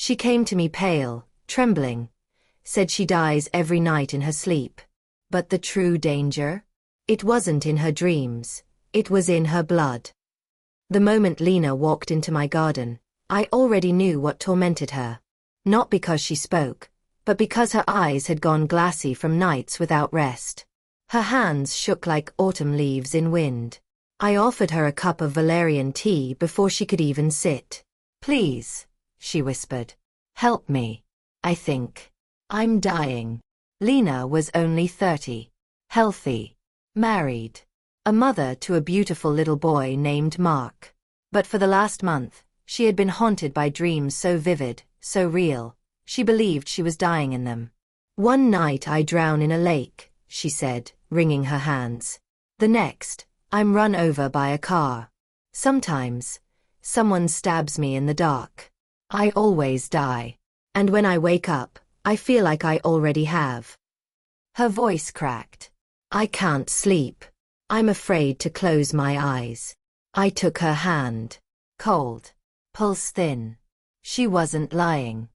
She came to me pale, trembling, said she dies every night in her sleep. But the true danger? It wasn't in her dreams, it was in her blood. The moment Lena walked into my garden, I already knew what tormented her. Not because she spoke, but because her eyes had gone glassy from nights without rest. Her hands shook like autumn leaves in wind. I offered her a cup of valerian tea before she could even sit. "Please," she whispered. "Help me. I think I'm dying." Lena was only 30, healthy, married, a mother to a beautiful little boy named Mark. But for the last month, she had been haunted by dreams so vivid, so real, she believed she was dying in them. "One night I drown in a lake," she said, wringing her hands. "The next, I'm run over by a car. Sometimes, someone stabs me in the dark. I always die. And when I wake up, I feel like I already have." Her voice cracked. "I can't sleep. I'm afraid to close my eyes." I took her hand. Cold. Pulse thin. She wasn't lying.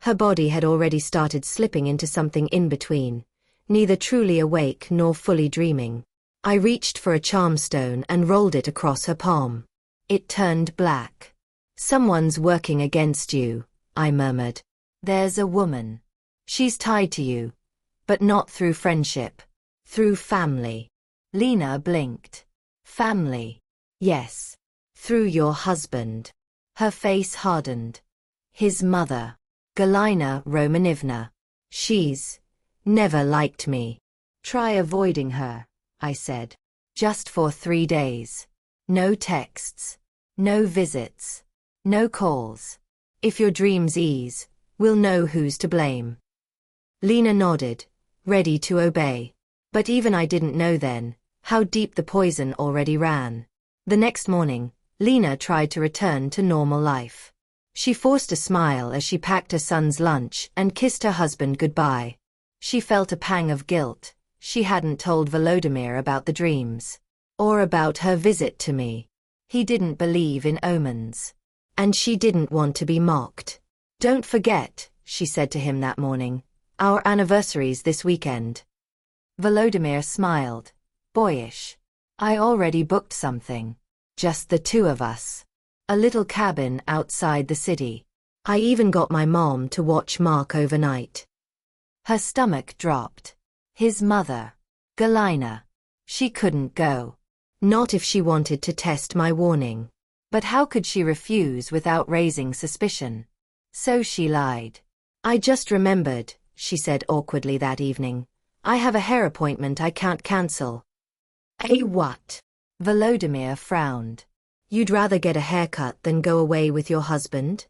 Her body had already started slipping into something in between, neither truly awake nor fully dreaming. I reached for a charm stone and rolled it across her palm. It turned black. "Someone's working against you," I murmured. "There's a woman. She's tied to you. But not through friendship. Through family." Lena blinked. "Family? Yes. Through your husband." Her face hardened. "His mother. Galina Romanivna. She's never liked me." "Try avoiding her," I said. "Just for 3 days. No texts. No visits. No calls. If your dreams ease, we'll know who's to blame." Lena nodded, ready to obey. But even I didn't know then how deep the poison already ran. The next morning, Lena tried to return to normal life. She forced a smile as she packed her son's lunch and kissed her husband goodbye. She felt a pang of guilt. She hadn't told Volodymyr about the dreams. Or about her visit to me. He didn't believe in omens. And she didn't want to be mocked. "Don't forget," she said to him that morning, "our anniversary's this weekend." Volodymyr smiled, boyish. "I already booked something. Just the two of us. A little cabin outside the city. I even got my mom to watch Mark overnight." Her stomach dropped. His mother. Galina. She couldn't go. Not if she wanted to test my warning. But how could she refuse without raising suspicion? So she lied. "I just remembered," she said awkwardly that evening. "I have a hair appointment I can't cancel." "A what?" Volodymyr frowned. "You'd rather get a haircut than go away with your husband?"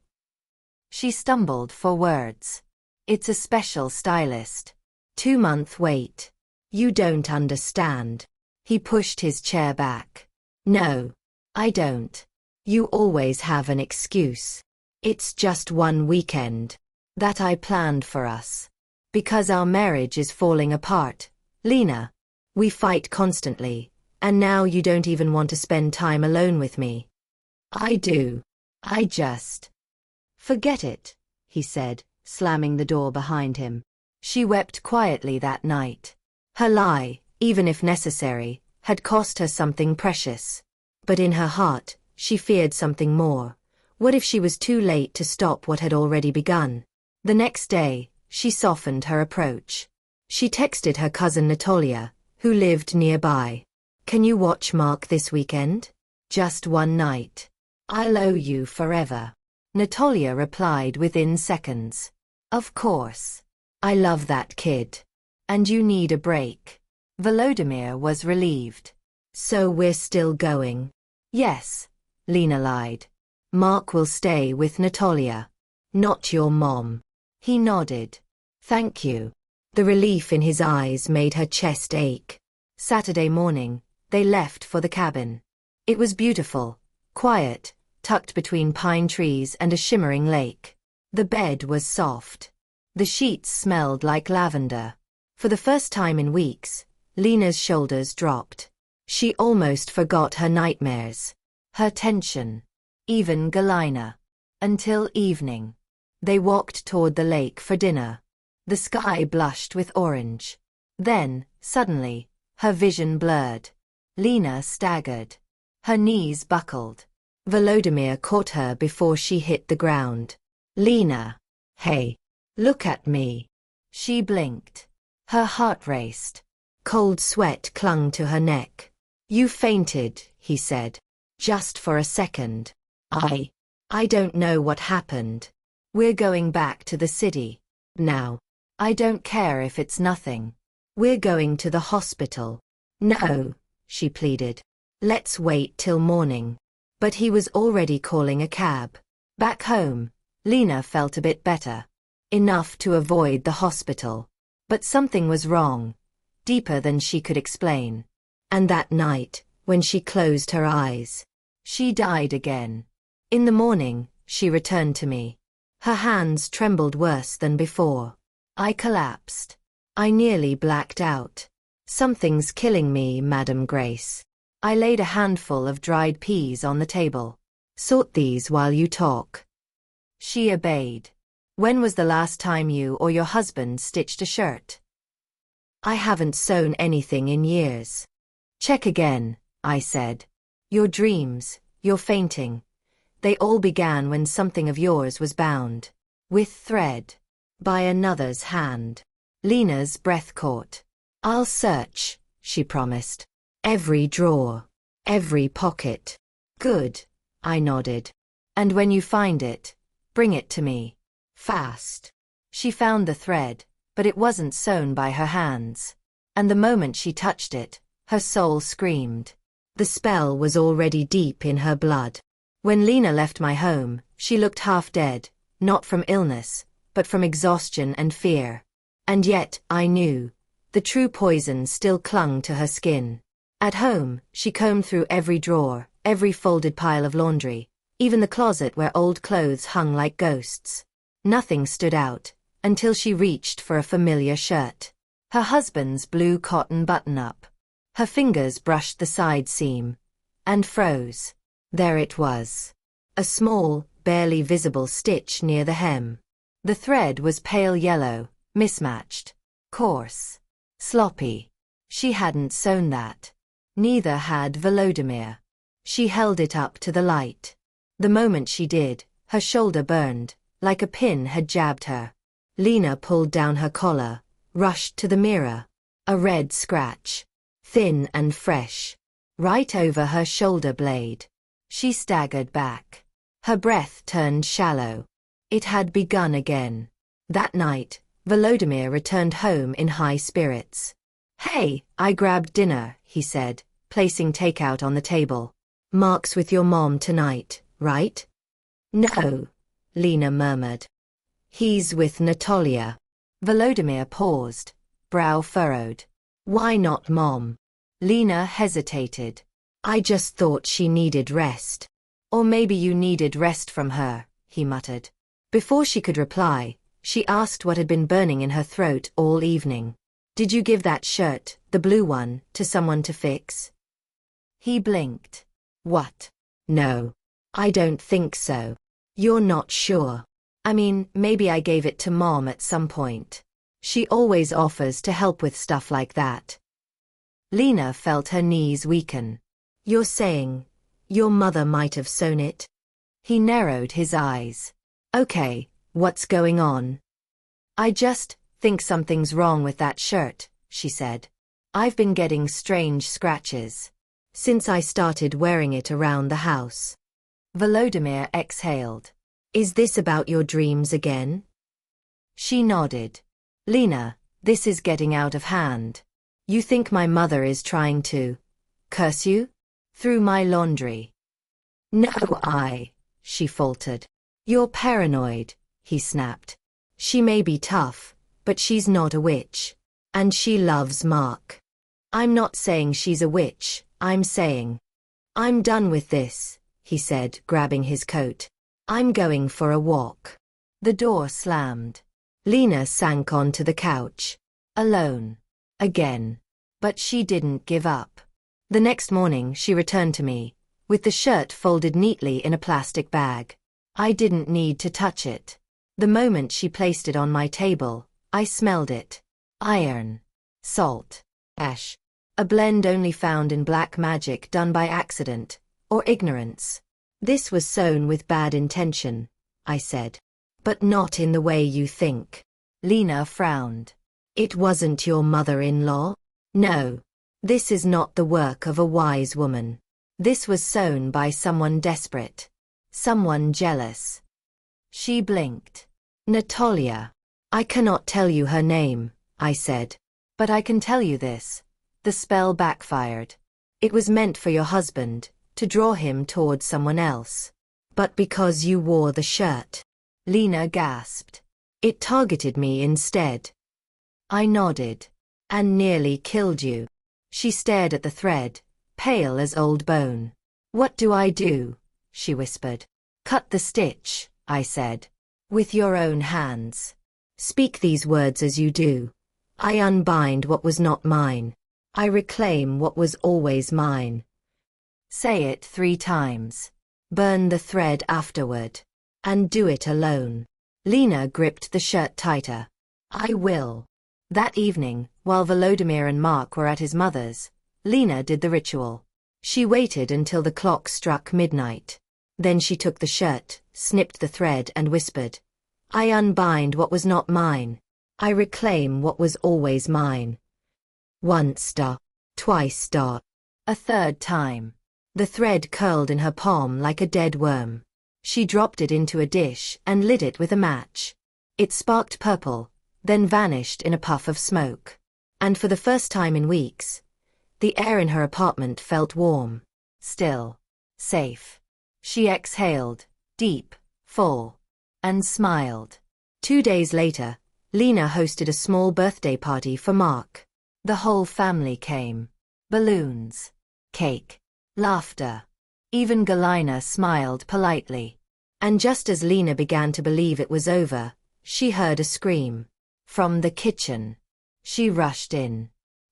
She stumbled for words. "It's a special stylist. 2-month wait. You don't understand." He pushed his chair back. "No, I don't. You always have an excuse. It's just one weekend that I planned for us. Because our marriage is falling apart, Lena. We fight constantly, and now you don't even want to spend time alone with me." "I do. I just..." "Forget it," he said, slamming the door behind him. She wept quietly that night. Her lie, even if necessary, had cost her something precious. But in her heart, she feared something more. What if she was too late to stop what had already begun? The next day, she softened her approach. She texted her cousin Natalia, who lived nearby. "Can you watch Mark this weekend? Just one night. I'll owe you forever." Natalia replied within seconds. "Of course. I love that kid. And you need a break." Volodymyr was relieved. "So we're still going?" "Yes," Lena lied. "Mark will stay with Natalia. Not your mom." He nodded. "Thank you." The relief in his eyes made her chest ache. Saturday morning, they left for the cabin. It was beautiful, quiet, tucked between pine trees and a shimmering lake. The bed was soft. The sheets smelled like lavender. For the first time in weeks, Lena's shoulders dropped. She almost forgot her nightmares, her tension, even Galina. Until evening. They walked toward the lake for dinner. The sky blushed with orange. Then, suddenly, her vision blurred. Lena staggered. Her knees buckled. Volodymyr caught her before she hit the ground. Lena! Hey! Look at me! She blinked. Her heart raced. Cold sweat clung to her neck. You fainted, he said. Just for a second. I don't know what happened. We're going back to the city. Now. I don't care if it's nothing. We're going to the hospital. No, she pleaded. Let's wait till morning. But he was already calling a cab. Back home, Lena felt a bit better. Enough to avoid the hospital. But something was wrong. Deeper than she could explain. And that night, when she closed her eyes, she died again. In the morning, she returned to me. Her hands trembled worse than before. I collapsed. I nearly blacked out. Something's killing me, Madam Grace. I laid a handful of dried peas on the table. Sort these while you talk. She obeyed. When was the last time you or your husband stitched a shirt? I haven't sewn anything in years. Check again, I said. Your dreams, your fainting. They all began when something of yours was bound. With thread. By another's hand. Lena's breath caught. I'll search, she promised. Every drawer. Every pocket. Good, I nodded. And when you find it, bring it to me. Fast. She found the thread, but it wasn't sewn by her hands. And the moment she touched it, her soul screamed. The spell was already deep in her blood. When Lena left my home, she looked half dead, not from illness, but from exhaustion and fear. And yet, I knew, the true poison still clung to her skin. At home, she combed through every drawer, every folded pile of laundry, even the closet where old clothes hung like ghosts. Nothing stood out, until she reached for a familiar shirt. Her husband's blue cotton button-up. Her fingers brushed the side seam. And froze. There it was. A small, barely visible stitch near the hem. The thread was pale yellow, mismatched. Coarse. Sloppy. She hadn't sewn that. Neither had Volodymyr. She held it up to the light. The moment she did, her shoulder burned, like a pin had jabbed her. Lena pulled down her collar, rushed to the mirror. A red scratch. Thin and fresh. Right over her shoulder blade. She staggered back. Her breath turned shallow. It had begun again. That night, Volodymyr returned home in high spirits. Hey, I grabbed dinner, he said, placing takeout on the table. Mark's with your mom tonight, right? No, Lena murmured. He's with Natalia. Volodymyr paused, brow furrowed. Why not Mom? Lena hesitated. I just thought she needed rest. Or maybe you needed rest from her, he muttered. Before she could reply, she asked what had been burning in her throat all evening. Did you give that shirt, the blue one, to someone to fix? He blinked. What? No. I don't think so. You're not sure. I mean, maybe I gave it to Mom at some point. She always offers to help with stuff like that. Lena felt her knees weaken. You're saying, your mother might have sewn it? He narrowed his eyes. Okay, what's going on? I just think something's wrong with that shirt, she said. I've been getting strange scratches since I started wearing it around the house. Volodymyr exhaled. Is this about your dreams again? She nodded. Lena, this is getting out of hand. You think my mother is trying to curse you? Through my laundry? No, she faltered. You're paranoid, he snapped. She may be tough, but she's not a witch. And she loves Mark. I'm not saying she's a witch, I'm saying. I'm done with this, he said, grabbing his coat. I'm going for a walk. The door slammed. Lena sank onto the couch. Alone. Again. But she didn't give up. The next morning she returned to me, with the shirt folded neatly in a plastic bag. I didn't need to touch it. The moment she placed it on my table, I smelled it. Iron. Salt. Ash. A blend only found in black magic done by accident, or ignorance. This was sewn with bad intention, I said. But not in the way you think. Lena frowned. It wasn't your mother-in-law? No. This is not the work of a wise woman. This was sewn by someone desperate. Someone jealous. She blinked. Natalia. I cannot tell you her name, I said. But I can tell you this. The spell backfired. It was meant for your husband, to draw him towards someone else. But because you wore the shirt. Lena gasped. It targeted me instead. I nodded. And nearly killed you. She stared at the thread, pale as old bone. What do I do? She whispered. Cut the stitch, I said. With your own hands. Speak these words as you do. I unbind what was not mine. I reclaim what was always mine. Say it 3 times. Burn the thread afterward. And do it alone. Lena gripped the shirt tighter. I will. That evening, while Volodymyr and Mark were at his mother's, Lena did the ritual. She waited until the clock struck midnight. Then she took the shirt, snipped the thread and whispered, I unbind what was not mine. I reclaim what was always mine. Once star, twice star, a third time. The thread curled in her palm like a dead worm. She dropped it into a dish and lit it with a match. It sparked purple, then vanished in a puff of smoke. And for the first time in weeks, the air in her apartment felt warm, still, safe. She exhaled, deep, full, and smiled. 2 days later, Lena hosted a small birthday party for Mark. The whole family came. Balloons, cake, laughter. Even Galina smiled politely. And just as Lena began to believe it was over, she heard a scream. From the kitchen. She rushed in.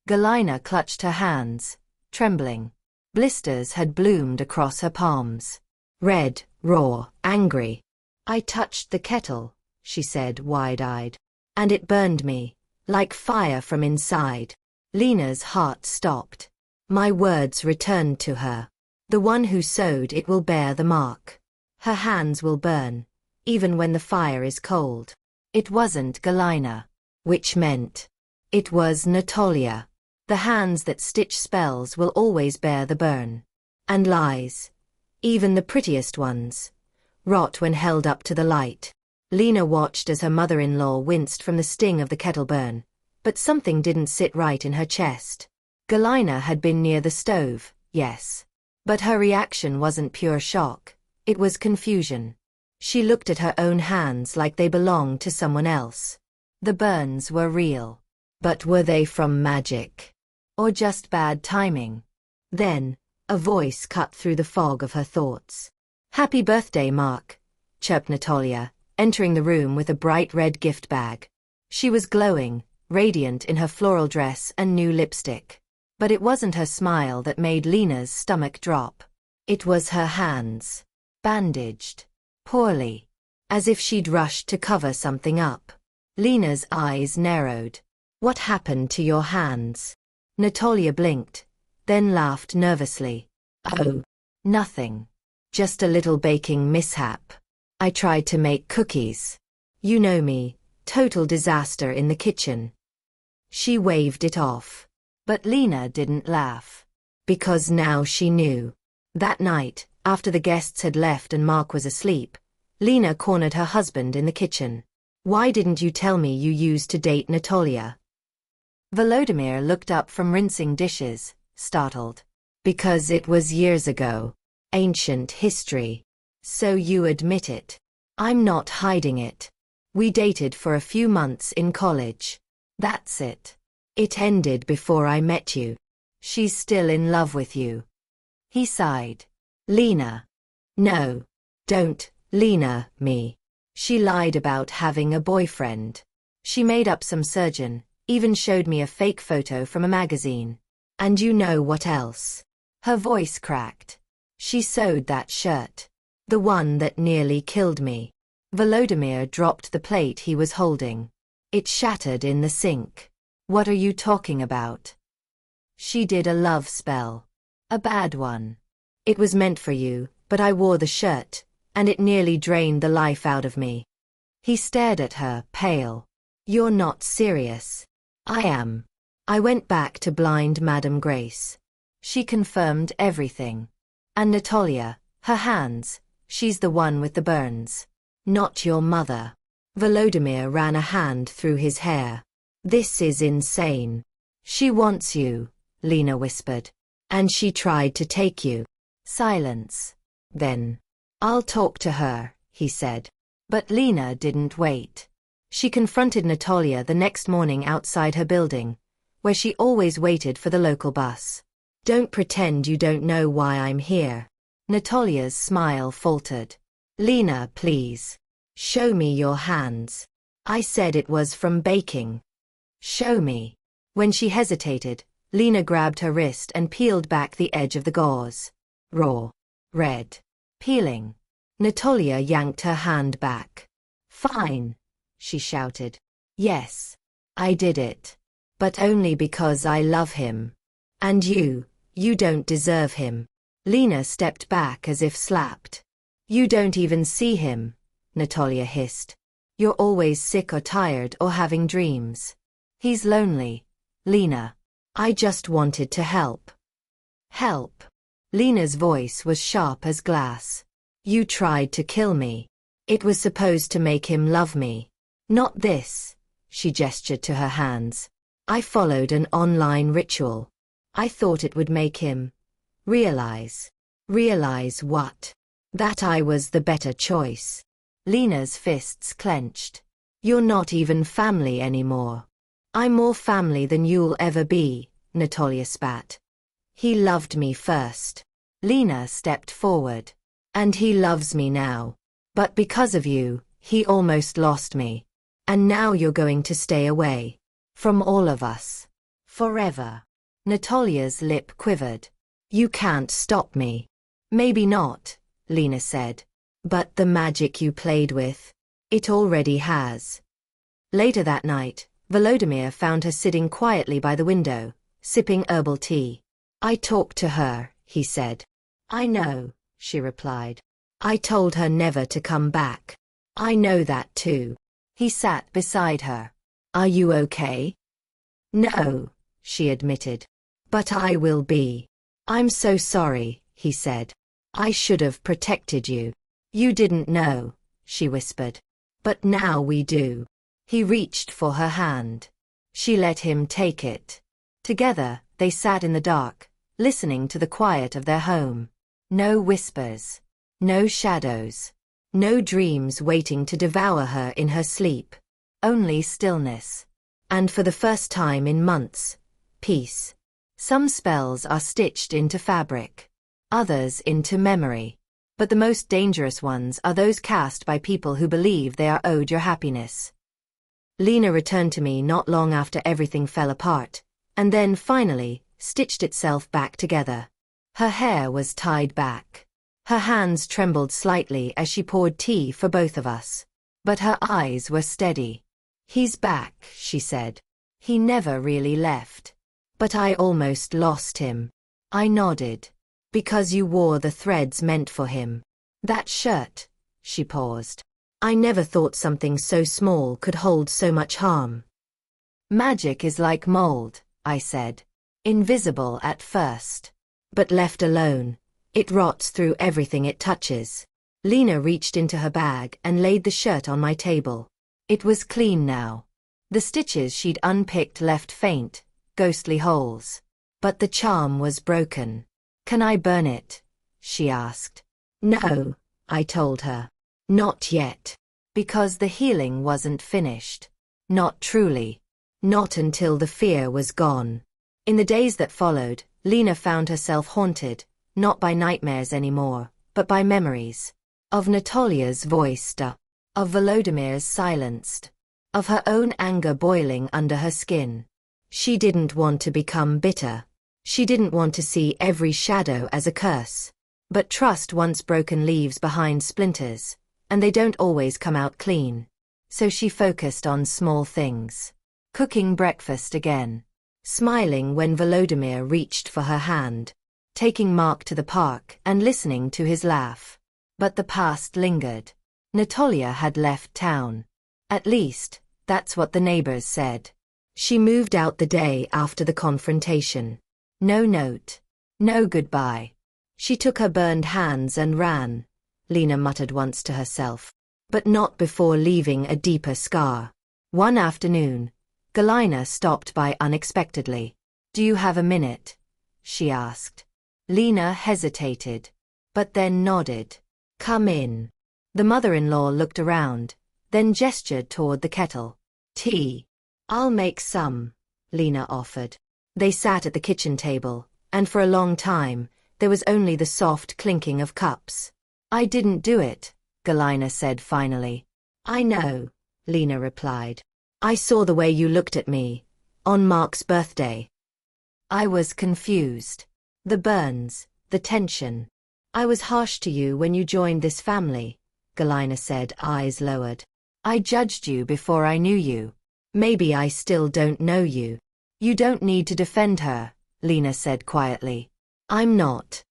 Galina clutched her hands, trembling. Blisters had bloomed across her palms. Red, raw, angry. I touched the kettle, she said wide-eyed. And it burned me, like fire from inside. Lena's heart stopped. My words returned to her. The one who sewed it will bear the mark. Her hands will burn, even when the fire is cold. It wasn't Galina. Which meant, it was Natalia. The hands that stitch spells will always bear the burn. And lies, even the prettiest ones, rot when held up to the light. Lena watched as her mother-in-law winced from the sting of the kettle burn, but something didn't sit right in her chest. Galina had been near the stove, yes. But her reaction wasn't pure shock, it was confusion. She looked at her own hands like they belonged to someone else. The burns were real. But were they from magic? Or just bad timing? Then, a voice cut through the fog of her thoughts. Happy birthday, Mark, chirped Natalia, entering the room with a bright red gift bag. She was glowing, radiant in her floral dress and new lipstick. But it wasn't her smile that made Lena's stomach drop. It was her hands. Bandaged. Poorly. As if she'd rushed to cover something up. Lena's eyes narrowed. What happened to your hands? Natalia blinked, then laughed nervously. Oh, nothing. Just a little baking mishap. I tried to make cookies. You know me, total disaster in the kitchen. She waved it off. But Lena didn't laugh. Because now she knew. That night, after the guests had left and Mark was asleep, Lena cornered her husband in the kitchen. Why didn't you tell me you used to date Natalia? Volodymyr looked up from rinsing dishes, startled. Because it was years ago. Ancient history. So you admit it. I'm not hiding it. We dated for a few months in college. That's it. It ended before I met you. She's still in love with you. He sighed. Lena. No. Don't, Lena, me. She lied about having a boyfriend. She made up some surgeon, even showed me a fake photo from a magazine. And you know what else? Her voice cracked. She sewed that shirt. The one that nearly killed me. Volodymyr dropped the plate he was holding. It shattered in the sink. What are you talking about? She did a love spell. A bad one. It was meant for you, but I wore the shirt, and it nearly drained the life out of me. He stared at her, pale. You're not serious. I am. I went back to blind Madame Grace. She confirmed everything. And Natalia, her hands, she's the one with the burns. Not your mother. Volodymyr ran a hand through his hair. This is insane. She wants you, Lena whispered. And she tried to take you. Silence. Then. I'll talk to her, he said. But Lena didn't wait. She confronted Natalia the next morning outside her building, where she always waited for the local bus. Don't pretend you don't know why I'm here. Natalia's smile faltered. Lena, please. Show me your hands. I said it was from baking. Show me. When she hesitated, Lena grabbed her wrist and peeled back the edge of the gauze. Raw. Red. Peeling. Natalia yanked her hand back. Fine, she shouted. Yes, I did it. But only because I love him. And you don't deserve him. Lena stepped back as if slapped. You don't even see him, Natalia hissed. You're always sick or tired or having dreams. He's lonely, Lena. I just wanted to help. Help. Lena's voice was sharp as glass. You tried to kill me. It was supposed to make him love me. Not this, she gestured to her hands. I followed an online ritual. I thought it would make him realize. Realize what? That I was the better choice. Lena's fists clenched. You're not even family anymore. I'm more family than you'll ever be, Natalia spat. He loved me first. Lena stepped forward. And he loves me now. But because of you, he almost lost me. And now you're going to stay away. From all of us. Forever. Natalia's lip quivered. You can't stop me. Maybe not, Lena said. But the magic you played with, it already has. Later that night, Volodymyr found her sitting quietly by the window, sipping herbal tea. I talked to her, he said. I know, she replied. I told her never to come back. I know that too. He sat beside her. Are you okay? No, she admitted. But I will be. I'm so sorry, he said. I should have protected you. You didn't know, she whispered. But now we do. He reached for her hand. She let him take it. Together, they sat in the dark, listening to the quiet of their home. No whispers. No shadows. No dreams waiting to devour her in her sleep. Only stillness. And for the first time in months, peace. Some spells are stitched into fabric. Others into memory. But the most dangerous ones are those cast by people who believe they are owed your happiness. Lena returned to me not long after everything fell apart, and then finally stitched itself back together. Her hair was tied back. Her hands trembled slightly as she poured tea for both of us. But her eyes were steady. He's back, she said. He never really left. But I almost lost him. I nodded. Because you wore the threads meant for him. That shirt, she paused. I never thought something so small could hold so much harm. Magic is like mold, I said. Invisible at first. But left alone, it rots through everything it touches. Lena reached into her bag and laid the shirt on my table. It was clean now. The stitches she'd unpicked left faint, ghostly holes. But the charm was broken. Can I burn it? She asked. No, I told her. Not yet. Because the healing wasn't finished. Not truly. Not until the fear was gone. In the days that followed, Lena found herself haunted, not by nightmares anymore, but by memories. Of Natalia's voice, of Volodymyr's silenced, of her own anger boiling under her skin. She didn't want to become bitter. She didn't want to see every shadow as a curse. But trust once broken leaves behind splinters, and they don't always come out clean. So she focused on small things. Cooking breakfast again. Smiling when Volodymyr reached for her hand. Taking Mark to the park and listening to his laugh. But the past lingered. Natalia had left town. At least, that's what the neighbors said. She moved out the day after the confrontation. No note. No goodbye. She took her burned hands and ran, Lena muttered once to herself. But not before leaving a deeper scar. One afternoon, Galina stopped by unexpectedly. "Do you have a minute?" she asked. Lena hesitated, but then nodded. "Come in." The mother-in-law looked around, then gestured toward the kettle. "Tea." "I'll make some," Lena offered. They sat at the kitchen table, and for a long time, there was only the soft clinking of cups. "I didn't do it," Galina said finally. "I know," Lena replied. "I saw the way you looked at me, on Mark's birthday. I was confused. The burns, the tension. I was harsh to you when you joined this family," Galina said, eyes lowered. "I judged you before I knew you. Maybe I still don't know you." "You don't need to defend her," Lena said quietly. "I'm not.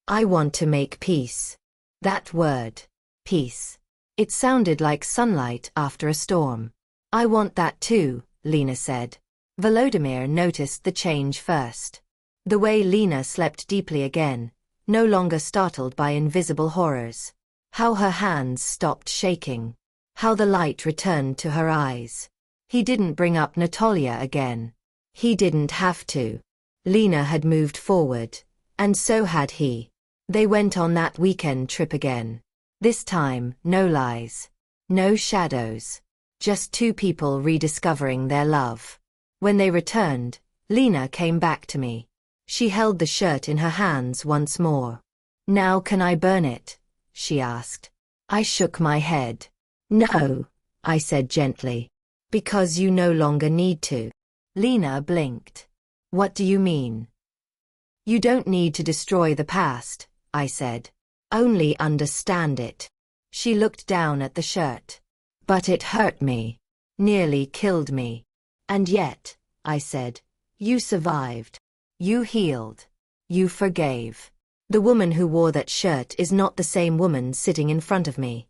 I want to make peace." That word, peace. It sounded like sunlight after a storm. "I want that too," Lena said. Volodymyr noticed the change first. The way Lena slept deeply again, no longer startled by invisible horrors. How her hands stopped shaking. How the light returned to her eyes. He didn't bring up Natalia again. He didn't have to. Lena had moved forward, and so had he. They went on that weekend trip again. This time, no lies. No shadows. Just two people rediscovering their love. When they returned, Lena came back to me. She held the shirt in her hands once more. "Now can I burn it?" she asked. I shook my head. "No," I said gently. "Because you no longer need to." Lena blinked. "What do you mean?" "You don't need to destroy the past," I said. "Only understand it." She looked down at the shirt. "But it hurt me. Nearly killed me. And yet," I said, "you survived. You healed. You forgave. The woman who wore that shirt is not the same woman sitting in front of me."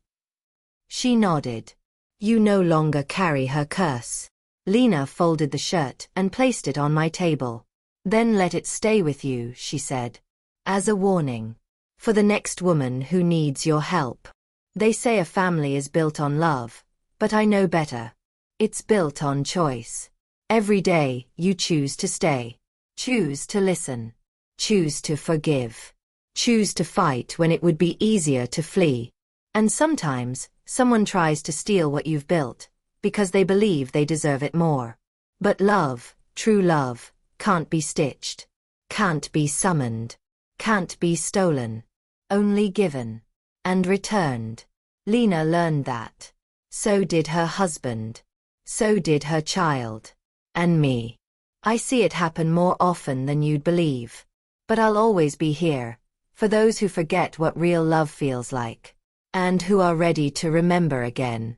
She nodded. "You no longer carry her curse." Lena folded the shirt and placed it on my table. "Then let it stay with you," she said. "As a warning. For the next woman who needs your help. They say a family is built on love, but I know better. It's built on choice. Every day, you choose to stay. Choose to listen. Choose to forgive. Choose to fight when it would be easier to flee. And sometimes, someone tries to steal what you've built, because they believe they deserve it more. But love, true love, can't be stitched. Can't be summoned. Can't be stolen. Only given. And returned. Lena learned that. So did her husband. So did her child. And me. I see it happen more often than you'd believe. But I'll always be here, for those who forget what real love feels like, and who are ready to remember again.